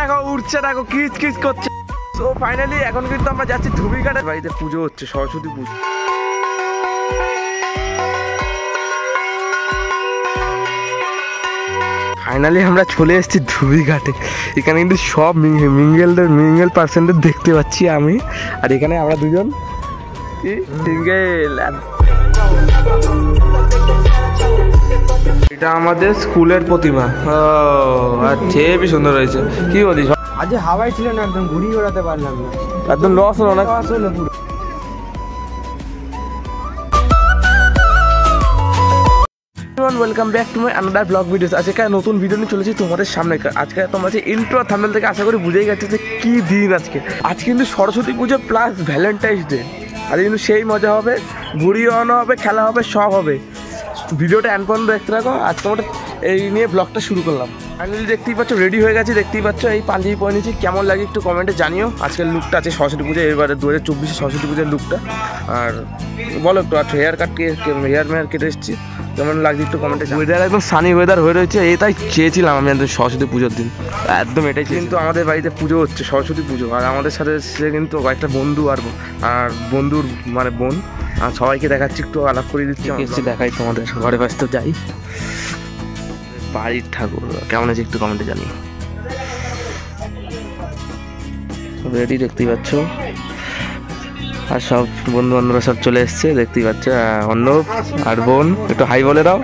দেখো উঠছে, দেখো কিচ কিচ করছে। তো ফাইনালি এখন কিন্তু আমরা যাচ্ছি ধুবিঘাটে, বাড়িতে পুজো হচ্ছে, সরস্বতী পুজো। ফাইনালি আমরা চলে এসেছি ধুবিঘাটে। এখানে কিন্তু সব মিঙ্গেল পার্সেন্টের দেখতে পাচ্ছি আমি, আর এখানে আমরা দুজন সিঙ্গেল। এটা আমাদের স্কুলের প্রতিমা। আচ্ছা, হেবি সুন্দর হয়েছে। কি বলিস? আজ হাওয়াই ছিল না, একদম ঘুরি ওড়াতে পারলাম না, একদম লস হলো না। পুরো। Welcome back to my another blog videos. আজকে নতুন ভিডিও নিয়ে চলেছি তোমাদের সামনে। আজকে তোমরা যে ইন্ট্রো থাম্বনেল থেকে আশা করি বুঝেই গেছে যে কী দিন আজকে। আজকে কিন্তু সরস্বতী পুজো প্লাস ভ্যালেন্টাইন্স ডে। আজকে কিন্তু সেই মজা হবে, ঘুড়ি ওড়ানো হবে, খেলা হবে, সব হবে। ভিডিওটা এন্ড পর্যন্ত দেখতে থাকো। আজকে আমরা এই নিয়ে ব্লগটা শুরু করলাম। ফাইনালি দেখতেই পাচ্ছ রেডি হয়ে গেছি, দেখতেই পাচ্ছ এই পাঞ্জাবি পরে নিয়েছি। কেমন লাগে একটু কমেন্টে জানিও। আজকের লুকটা আছে সরস্বতী পুজো, এবারে 2024 সরস্বতী পুজোর লুকটা। আর বলো একটু, আচ্ছা হেয়ার মেয়ার কেটে এসেছি, কেমন লাগছে একটু কমেন্টে। ওয়েদার একদম সানি ওয়েদার হয়ে রয়েছে, এটাই চেয়েছিলাম আমি একদম সরস্বতী পুজোর দিন, একদম এটাই। কিন্তু আমাদের বাড়িতে পুজো হচ্ছে, সরস্বতী পুজো, আর আমাদের সাথে সে কিন্তু কয়েকটা বন্ধু আর বন্ধুর মানে বোন, আর সবাইকে দেখাচ্ছি, একটু আলাপ করে দিচ্ছি। এসেছি দেখাই তোমাদের ঘরে পাশে তো যাই। বাড়ির ঠাকুর কেমন আছে একটু কমেন্টে জানিও। রেডি দেখতেই পাচ্ছ, আর সব বন্ধু বান্ধবরা সব চলে এসছে দেখতেই পাচ্ছ। অর্ণব আর বোন একটু হাই বলে দাও।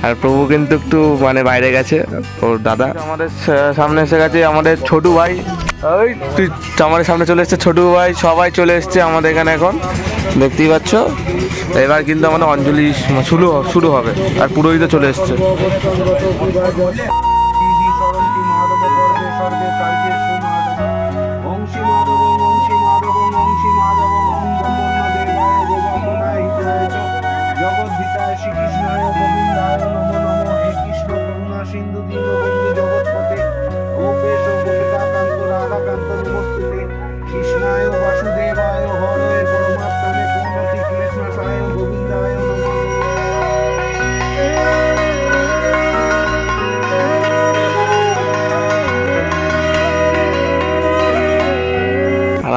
আর প্রভু কিন্তু একটু মানে বাইরে গেছে, ওর দাদা। আমাদের সামনে এসে গেছে আমাদের ছোটু ভাই, ওই তুই আমাদের সামনে চলে এসছে ছোটু ভাই, সবাই চলে এসছে আমাদের এখানে এখন দেখতেই পাচ্ছ। এবার কিন্তু আমাদের অঞ্জলি শুরু হবে, আর পুরোহিত চলে এসছে।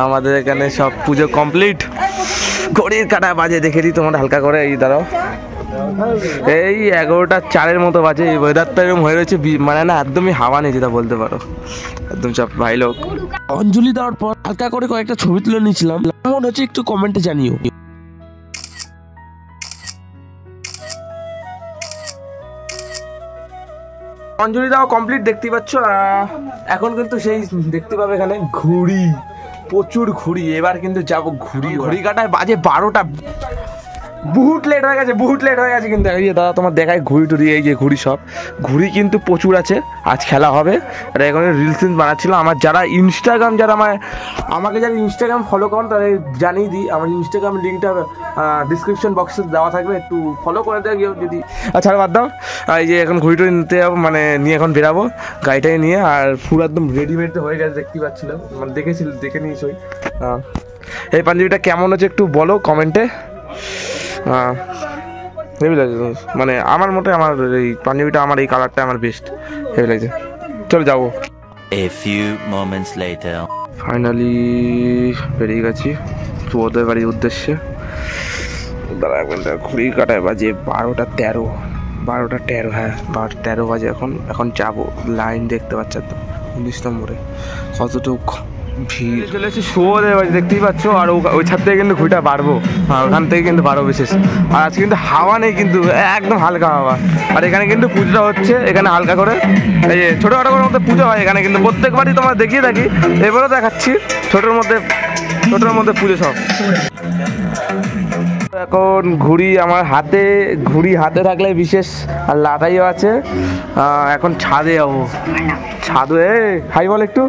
আমাদের এখানে সব পুজো কমপ্লিট, ঘড়ির কাটা বাজে দেখে দিই তোমার হালকা করে। এই দাঁড়াও, এই 11:04 মতো বাজে। এই ওয়েদারটা এরকম হয়ে রয়েছে, মানে না একদমই হাওয়া নেই, যেটা বলতে পারো একদম চাপ। ভাই লোক অঞ্জলি দেওয়ার পর হালকা করে কয়েকটা ছবি তুলে নিয়েছিলাম, কেমন হচ্ছে একটু কমেন্টে জানিও। অঞ্জলি দেওয়া কমপ্লিট দেখতেই পাচ্ছ। এখন কিন্তু সেই দেখতে পাবে এখানে ঘুড়ি, প্রচুর ঘুড়ি। এবার কিন্তু যাবো ঘুড়ি কাটায় বাজে 12টা। বহুত লেট হয়ে গেছে কিন্তু। এই যে দাদা তোমার দেখায় ঘুড়ি টুড়ি, এই যে ঘুড়ি, সব ঘুড়ি কিন্তু প্রচুর আছে। আজ খেলা হবে, আর এখন রিলস বানাচ্ছিলাম। আমার যারা ইনস্টাগ্রাম, আমাকে যারা ইনস্টাগ্রাম ফলো করেন তাদের জানিয়ে দিই, আমার ইনস্টাগ্রাম লিঙ্কটা ডিসক্রিপশন বক্সে দেওয়া থাকবে, একটু ফলো করে দেয় যদি। আচ্ছা বাদ দাও, এই যে এখন ঘুড়ি টুড়ি নিতে যাবো, মানে নিয়ে এখন বেরাবো গাড়িটাই নিয়ে। আর পুরো একদম রেডিমেড হয়ে গেছে দেখতেই পাচ্ছিলাম, মানে দেখে নিয়েছি। এই পাঞ্জাবিটা কেমন হচ্ছে একটু বলো কমেন্টে। হেভি লাগছে, মানে আমার মতে আমার এই পাঞ্জাবিটা, আমার এই কালারটা আমার বেস্ট, হেভি লাগছে। চলো যাবো। A few moments later. Finally বেরিয়ে গেছি ওদের বাড়ির উদ্দেশ্যে। দাঁড়া ঘুড়ি কাটায় বাজে 12:13। হ্যাঁ 12:13 বাজে এখন যাবো। লাইন দেখতে পাচ্ছ তো 19 নম্বরে কতটুকু ভিড়। চলে এসেছি শুয়োদের বাড়ি দেখতেই পাচ্ছ। আর ওই ছাদ থেকে কিন্তু ঘুড়িটা বাড়বো, আর ওখান থেকে কিন্তু বাড়বো বিশেষ। আর আজকে কিন্তু হাওয়া নেই, কিন্তু একদম হালকা হাওয়া। আর এখানে কিন্তু পুজোটা হচ্ছে, এখানে হালকা করে এই যে ছোটোখাটো করে মধ্যে পুজো হয় এখানে, কিন্তু প্রত্যেকবারই তোমরা দেখিয়ে থাকি, এবারও দেখাচ্ছি। ছোটোর মধ্যে পুজো সব। এখন ঘুড়ি হাতে থাকলে বিশেষ, আর লাটাইও আছে। এখন ছাদে যাবো, ছাদে হাই বল একটু,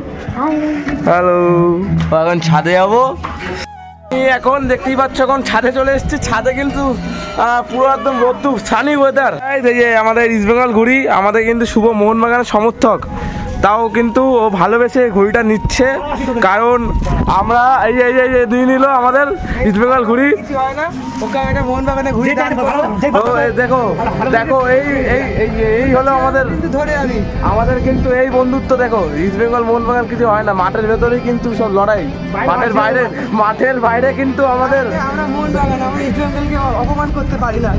হ্যালো। এখন ছাদে যাবো। এখন দেখতেই পাচ্ছ এখন ছাদে চলে এসেছি। ছাদে কিন্তু পুরো একদম রোদ্দুর সানি ওয়েদার। এই যে আমাদের ইস্ট বেঙ্গল ঘুড়ি, আমাদের কিন্তু শুভ মোহনবাগানের সমর্থক তাও কিন্তু ও ভালোবেসে ঘুড়িটা নিচ্ছে, কারণ আমরা এই যে দিয়ে নিল আমাদের ইস্ট বেঙ্গল ঘুড়ি। দেখো দেখো এই হলো আমাদের কিন্তু এই বন্ধুত্ব। দেখো ইস্ট বেঙ্গল মোহনবাগান কিছু হয় না, মাঠের ভেতরেই কিন্তু সব লড়াই, মাঠের বাইরে কিন্তু আমাদের অপমান করতে পারি না,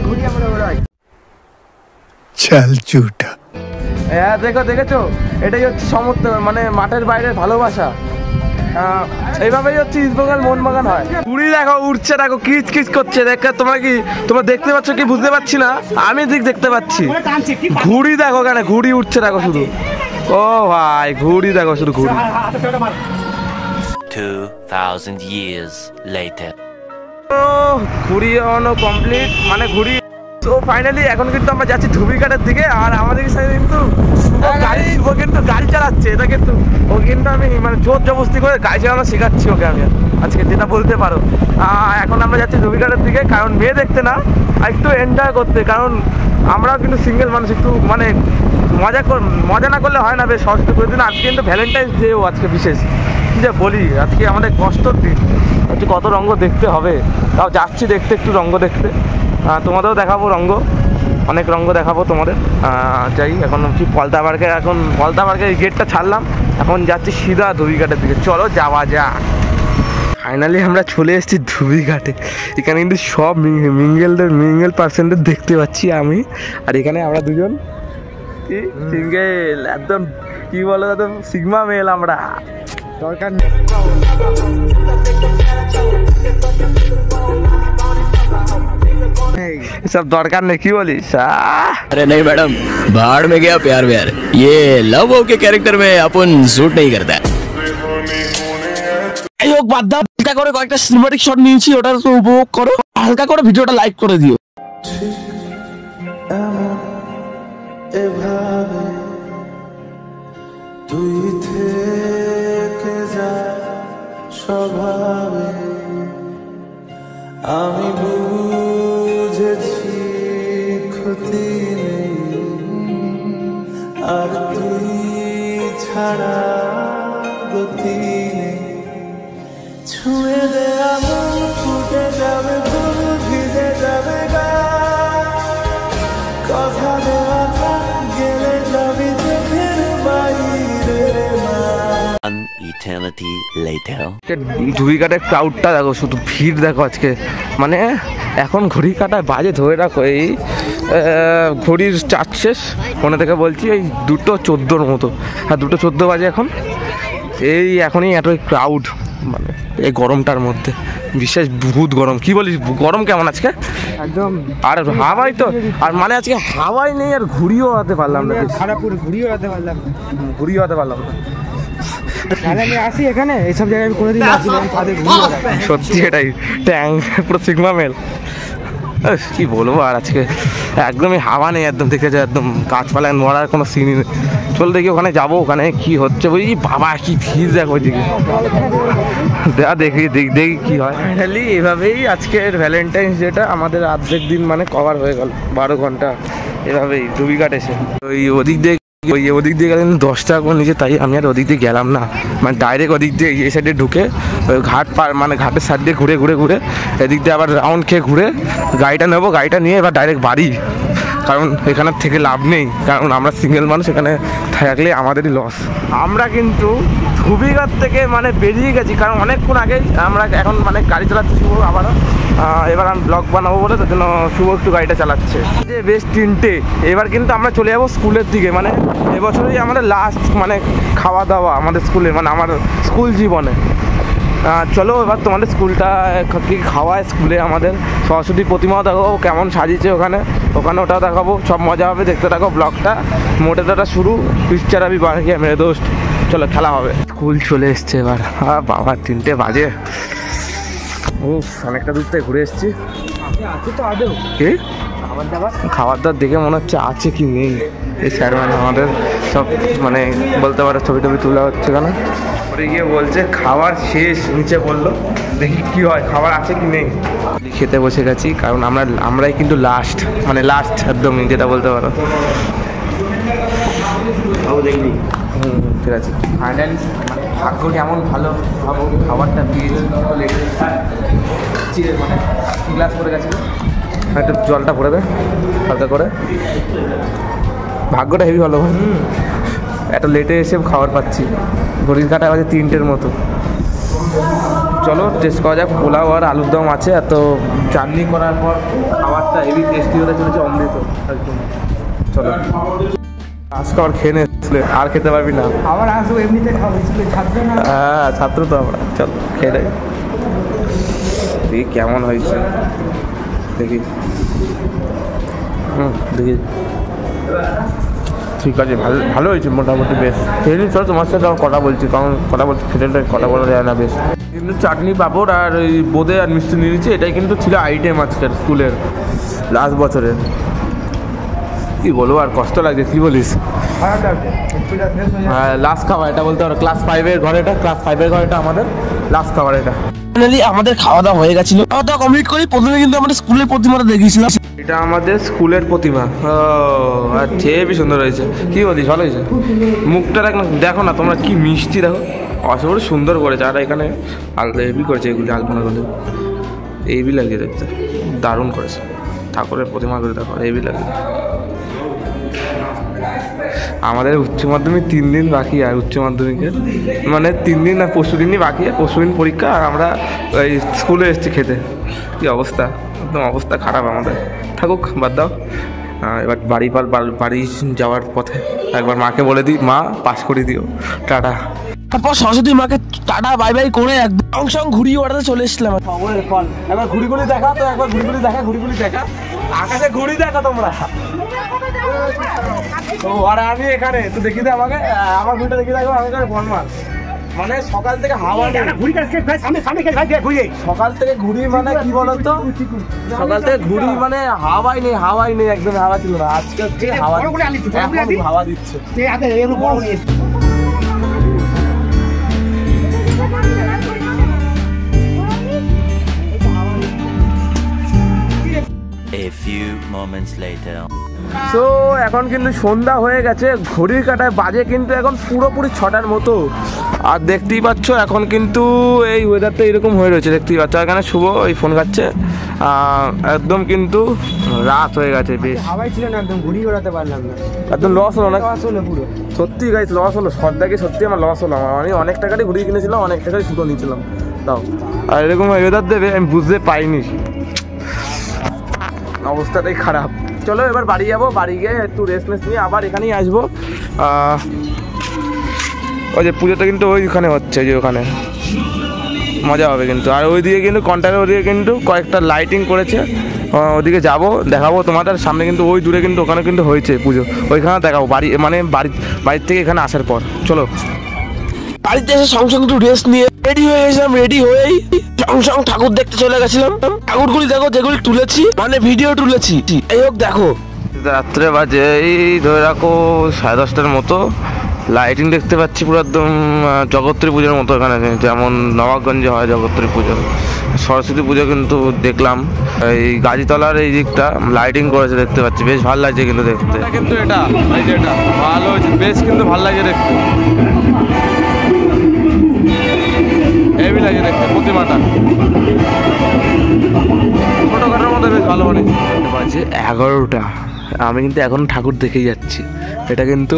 ঘুরি আমরা ওরাই। চল ঝুটা। হ্যাঁ দেখেছো, এটাই হচ্ছে সমর্থন, মানে মাঠের বাইরে ভালোবাসা। এইভাবেই হচ্ছে ইস্ট বেঙ্গল মোহনবাগান হয়। ঘুড়ি দেখো উঠছে, দেখো কিচ কিচ করছে। তোমরা দেখতে পাচ্ছ কি বুঝতে পারছি না, আমি ঠিক দেখতে পাচ্ছি। ঘুড়ি দেখো কেন, ঘুড়ি উঠছে দেখো শুধু। ও ভাই ঘুড়ি দেখো শুধু, ঘুড়ি। 2000 years later. ঘুড়ি কমপ্লিট, মানে ঘুড়ি। তো ফাইনালি এখন কিন্তু আমরা যাচ্ছি ধুবিঘাটের দিকে, আর আমাদের সাথে কিন্তু গাড়ি চালাচ্ছে। এটা কিন্তু ও কিন্তু আমি মানে জোর জবরদস্তি করে গাড়ি চালানো শেখাচ্ছি ওকে আমি আজকে, যেটা বলতে পারো। এখন আমরা যাচ্ছি ধুবিঘাটের দিকে, কারণ মেয়ে দেখতে না, আর একটু এনজয় করতে। কারণ আমরাও কিন্তু সিঙ্গেল মানুষ, একটু মানে মজা না করলে হয় না। বেশ সরস্বতী পুজোর দিন, আজকে কিন্তু ভ্যালেন্টাইন্স ডেও আজকে বিশেষ। কী যে বলি, আজকে আমাদের কষ্টর দিন, হচ্ছে কত রঙ্গ দেখতে হবে। তাও যাচ্ছি দেখতে, একটু রঙ্গ দেখতে। তোমাদেরও দেখাবো রঙ্গ, অনেক রঙ্গ দেখাবো তোমাদের। যাই এখন হচ্ছে পলতা পার্কের গেটটা ছাড়লাম, এখন যাচ্ছি সিধা ধুবিঘাটের দিকে। চলো যাওয়া যাক। ফাইনালি আমরা চলে এসেছি ধুবিঘাটে। এখানে কিন্তু সব মিঙ্গেল পার্সেন্টের দেখতে পাচ্ছি আমি, আর এখানে আমরা দুজন সিঙ্গেল, একদম কি বলো, একদম সিগমা মেল আমরা। দরকার নেই। सब दरकार नहीं, की बोलिस? अरे नहीं मैडम, बाहर में गया प्यार व्यार, ये लव के कैरेक्टर में अपन सूट नहीं करता है। হালকা করে কয়েকটা সিনেম্যাটিক শট নিয়েছি, ওটা তো উপভোগ করো, হালকা করে ভিডিওটা লাইক করে দিও। এভাবে তুই থেকে যা স্বভাবে, আমি বুঝেছি ক্ষতি নেই, আর তুই ছাড়া গতি নেই। ছুঁয়ে দে আমার, ফুটে যাবে ফুল, ভিজে যাবে গা, কথা দেওয়া গেলে যাবি চোখের বাইরে না। An eternity later. ধুবিঘাটের ক্রাউডটা দেখো, শুধু ভিড় দেখো আজকে। মানে এখন ঘড়ি কাটায় বাজে ধরে রাখো, এই ঘড়ির চার্জ শেষ মনে থেকে বলছি, এই 2:14 মতো। হ্যাঁ 2:14 বাজে এখন। এখনই এত ক্রাউড, মানে এই গরমটার মধ্যে বিশেষ বহুত গরম। কি বলিস, গরম কেমন আজকে? একদম। আর হাওয়াই তো, আর মানে আজকে হাওয়াই নেই, আর ঘুড়িও হাতে পারলাম না, খারাপ পুরো ঘুরিয়ে হাতে পারলাম না। আমি আসি এখানে, এইসব জায়গায় আমি কোনোদিন আসিনি, তাদের সত্যি এটাই ট্যাং পুরো সিগমা মেল। কি বলবো, আর আজকে একদমই হাওয়া নেই, একদম দেখে যায়, একদম গাছপালায় মরার কোনো সিনই নেই। চল দেখি ওখানে যাবো, ওখানে কি হচ্ছে। ওই বাবা কি ভিড় দেখ ওইদিকে, দেখি কি হয়। ফাইনালি এভাবেই আজকের ভ্যালেন্টাইন্স ডেটা আমাদের অর্ধেক দিন মানে কভার হয়ে গেল, 12 ঘন্টা এভাবেই ধুবিঘাট এসে। ওদিক দিয়ে গেলেন 10 টাকা করে নিচে, তাই আমি আর ওদিক দিয়ে গেলাম না, মানে ডাইরেক্ট ওদিক দিয়ে এই সাইডে ঢুকে ওই মানে ঘাটের সাইড দিয়ে ঘুরে এদিক দিয়ে আবার রাউন্ড খেয়ে ঘুরে গাড়িটা নেবো, গাড়িটা নিয়ে এবার ডাইরেক্ট বাড়ি। কারণ এখানের থেকে লাভ নেই, কারণ আমরা সিঙ্গেল মানুষ, এখানে থাকলে আমাদেরই লস। আমরা কিন্তু ধুবিঘাট থেকে মানে বেরিয়ে গেছি, কারণ অনেকক্ষণ আগেই আমরা এখন মানে গাড়ি চালাচ্ছি শুভ আবারও। এবার আমি ব্লগ বানাবো বলে, তার জন্য শুভ একটু গাড়িটা চালাচ্ছে। যে বেশ 3টে, এবার কিন্তু আমরা চলে যাবো স্কুলের দিকে। মানে এবছরই আমাদের লাস্ট মানে খাওয়া দাওয়া আমাদের স্কুলে, মানে আমার স্কুল জীবনে। চলো এবার তোমাদের স্কুলটা কি খাওয়ায় স্কুলে, আমাদের সরস্বতী প্রতিমাও দেখাবো, কেমন সাজিয়েছে ওখানে ওটাও দেখাবো, সব মজা হবে, দেখতে থাকো ব্লগটা। মোটে দাটা শুরু, পিকচার আমি বাকি মেরে দোস্ত। চলো খেলা হবে। স্কুল চলে এসছে এবার, বাবা 3টে বাজে। ও অনেকটা দূর থেকে ঘুরে এসছি। কি খাবার দাবার দেখে মনে হচ্ছে আছে কি নেই। এই স্যার মানে আমাদের সব মানে বলতে পারো ছবি তোলা হচ্ছে কেন, পরে গিয়ে বলছে খাবার শেষ, নিচে বললো দেখি কি হয়, খাবার আছে কি নেই। খেতে বসে গেছি, কারণ আমরাই কিন্তু লাস্ট, মানে লাস্ট একদম, যেটা বলতে পারো। দেখবি ঠিক আছে। ফাইনাল মানে ভাগ্য কেমন ভালো ভাবো, খাবারটা পেয়েছি মানে গ্লাস করে গেছিলো, একটু জলটা ভরে দেয় হালকা করে। ভাগ্যটা হেভি ভালো, এত লেটে এসে খাবার পাচ্ছি, ঘড়ির কাটা বাজে 3টের মতো। চলো টেস্ট করা যাক। পোলাও আর আলুর দম আছে, এত জার্নি করার পর খাবারটা হেভি টেস্টি হতে চলেছে, অমৃত একদম। চলো আজকে আবার খেয়ে নিয়েছিলে, আর খেতে পারবি না। আবার আসবো, এমনিতে খাবো, ছাত্র না। হ্যাঁ ছাত্র তো আমরা, চলো খেয়ে দেয় দেখি কেমন হয়েছে, দেখি দেখি। ঠিক আছে, ভালো ভালো হয়েছে মোটামুটি, বেশ খেয়ে নিই। চলো তোমার সাথে কথা বলছি, কারণ কথা বলছি খেতে কথা বলা যায় না। বেশ কিন্তু চাটনি পাঁপড় আর ওই বোঁদে আর মিষ্টি নিয়ে নিচ্ছি, এটাই কিন্তু ছিল আইটেম আজকের স্কুলের লাস্ট বছরের। কী বলবো, আর কষ্ট লাগছে, কী বলিস? হ্যাঁ লাস্ট খাবার এটা বলতে পারো, ক্লাস 5-এর ঘরে এটা, ক্লাস 5-এর ঘরে এটা আমাদের লাস্ট খাবার এটা। ফাইনালি আমাদের খাওয়া দাওয়া হয়ে গেছিল, খাওয়া দাওয়া কমপ্লিট করি। প্রথমে কিন্তু আমাদের স্কুলের প্রতিমাটা দেখিয়েছিলাম, এটা আমাদের স্কুলের প্রতিমা। ও আচ্ছা, হেবি সুন্দর হয়েছে। কি বলিস, ভালো হয়েছে? মুখটা দেখো না তোমরা, কি মিষ্টি দেখো, অসম্ভব সুন্দর করেছে। আর এখানে আলাদা হেভি করেছে, এগুলি আলপনাগুলো হেভি লাগে দেখতে, দারুণ করেছে। ঠাকুরের প্রতিমা করে দেখো, হেভি লাগে। আমাদের উচ্চ মাধ্যমিক 3 দিন বাকি, আর উচ্চ মাধ্যমিকের মানে 3 দিন আর পরশু দিনই বাকি, পরশু দিন পরীক্ষা। আর আমরা ওই স্কুলে এসেছি খেতে। কী অবস্থা, একদম অবস্থা খারাপ আমাদের। থাকুক, বাদ দাও। এবার বাড়ি যাওয়ার পথে একবার মাকে বলে দিই, মা পাস করে দিও, টাটা। তারপর সরস্বতী মাকে টাটা বাই বাই করে একদম সঙ্গ ঘুরিয়ে ওড়াতে চলে এসেছিলাম। একবার ঘুড়িগুলি দেখা তো, একবার ঘুড়িগুলি দেখা, ঘুড়িগুলি দেখা, আকাশে ঘুড়ি দেখা তোমরা। তো আর আমি এখানে তো দেখি দে আমাকে, আমার ঘুড়িটা দেখি দেখো, আমি এখানে বনমাল। মানে সকাল থেকে হাওয়া নেই, সকাল থেকে ঘুড়ি মানে কি বলতো, সকাল থেকে ঘুড়ি মানে হাওয়াই নেই, হাওয়াই নেই, একদম হাওয়া ছিল না। আজকে হাওয়া, এখন হাওয়া দিচ্ছে। A few moments later. তো এখন কিন্তু সন্ধ্যা হয়ে গেছে, ঘড়ির কাঁটায় বাজে কিন্তু এখন পুরোপুরি 6টার মতো। আর দেখতেই পাচ্ছ এখন কিন্তু এই ওয়েদারটা এরকম হয়ে রয়েছে, দেখতেই পাচ্ছ। এখানে শুভ ওই ফোন খাচ্ছে, একদম কিন্তু রাত হয়ে গেছে। বেশ হাওয়াই ছিল না, একদম ঘুরিয়ে ওড়াতে পারলাম না, একদম লস হলো না? আসলে পুরো সত্যি গাইস লস হলো, সর্দাকে সত্যি আমার লস হলো। আমি অনেক টাকারই ঘুরিয়ে কিনেছিলাম, অনেক টাকারই সুতো নিয়েছিলাম, তাও আর এরকম ওয়েদার দেবে আমি বুঝতে পাইনি, অবস্থাটাই খারাপ। চলো এবার বাড়ি যাবো, বাড়ি গিয়ে একটু রেস্ট নিয়ে আবার এখানেই আসবো। ওই যে পুজোটা কিন্তু ওইখানে হচ্ছে, যে ওখানে মজা হবে কিন্তু। আর ওইদিকে কিন্তু কন্ট্রাক্টর ওইদিকে কিন্তু কয়েকটা লাইটিং করেছে, ওদিকে যাবো, দেখাবো তোমাদের সামনে। কিন্তু ওই দূরে কিন্তু ওখানে কিন্তু হয়েছে পুজো, ওইখানে দেখাবো বাড়ি মানে বাড়ির থেকে এখানে আসার পর। চলো বাড়িতে এসে সঙ্গে একটু রেস্ট নিয়ে রেডি হয়ে গেছিলাম, রেডি হয়েই সঙ্গে ঠাকুর দেখতে চলে গেছিলাম। ঠাকুরগুলি দেখো যেগুলি তুলেছি, মানে ভিডিও তুলেছি। এই হোক দেখো, রাত্রে বাজে এই ধরে রাখো 10:30টার মতো। লাইটিং দেখতে পাচ্ছি পুরো একদম জগত্রী পুজোর মতো, এখানে যেমন নবাবগঞ্জে হয় জগত্রী পুজো। সরস্বতী পুজো কিন্তু দেখলাম এই গাজীতলার এই দিকটা লাইটিং করেছে, দেখতে পাচ্ছি বেশ ভালো লাগছে কিন্তু দেখতে। কিন্তু এটা এই যে এটা ভালো হয়েছে, বেশ কিন্তু ভালো লাগছে দেখতে, হেভি লাগে দেখতে প্রতিমাটা, ছোটোখাটোর মধ্যে বেশ ভালো বানিয়েছে। বাজে 11টা, আমি কিন্তু এখন ঠাকুর দেখেই যাচ্ছি। এটা কিন্তু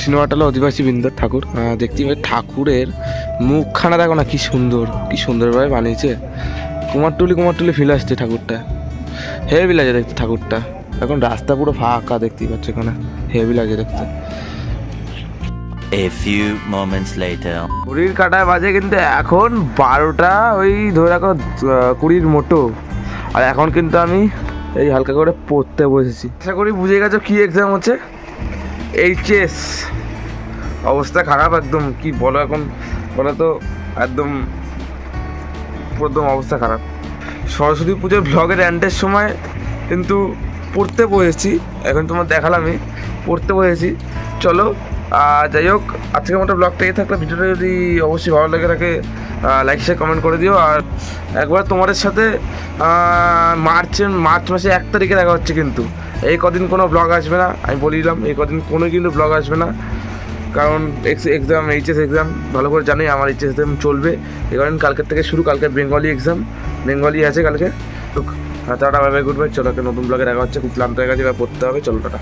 সিনেমাটালো অধিবাসী বৃন্দর ঠাকুর, দেখতে পাই। ঠাকুরের মুখখানা দেখো না, কি সুন্দর, কি সুন্দরভাবে বানিয়েছে। কুমারটুলি ফিল আসছে ঠাকুরটা, হেভি লাগে দেখতে ঠাকুরটা। এখন রাস্তা পুরো ফাঁকা, দেখতেই পাচ্ছ এখানে, হেভি লাগে দেখতে। A few moments later. ঘড়ির কাঁটায় বাজে কিন্তু এখন 12টা ওই ধরে রাখো 20 মতো। আর এখন কিন্তু আমি এই হালকা করে পড়তে বসেছি। আশা করি বুঝে গেছো কি এক্সাম হচ্ছে, এইচএস। অবস্থা খারাপ একদম, কি বলো এখন বলো তো, একদম অবস্থা খারাপ। সরস্বতী পুজোর ব্লগের এন্ডের সময় কিন্তু পড়তে বসেছি, এখন তোমার দেখালামই পড়তে বসেছি। চলো যাই হোক, আজকের মতো ব্লগটা এই থাকলে, ভিডিওটা যদি অবশ্যই ভালো লাগে থাকে লাইক শেয়ার কমেন্ট করে দিও। আর একবার তোমাদের সাথে মার্চ মাসে 1 তারিখে দেখা হচ্ছে, কিন্তু এই কদিন কোনো ব্লগ আসবে না, আমি বলে দিলাম, এই কদিন কোনো কিন্তু ব্লগ আসবে না, কারণ এক্সাম এইচএস এক্সাম ভালো করে জানি, আমার এইচএস এক্সাম চলবে, এই কারণে কালকের থেকে শুরু, কালকে বেঙ্গলি এক্সাম, বেঙ্গলি আছে কালকে। Tata bye bye good bye, চলো নতুন ব্লগে দেখা হচ্ছে, খুব ক্লান্ত হয়ে গেছে, এবার পড়তে হবে, চলো টাটা।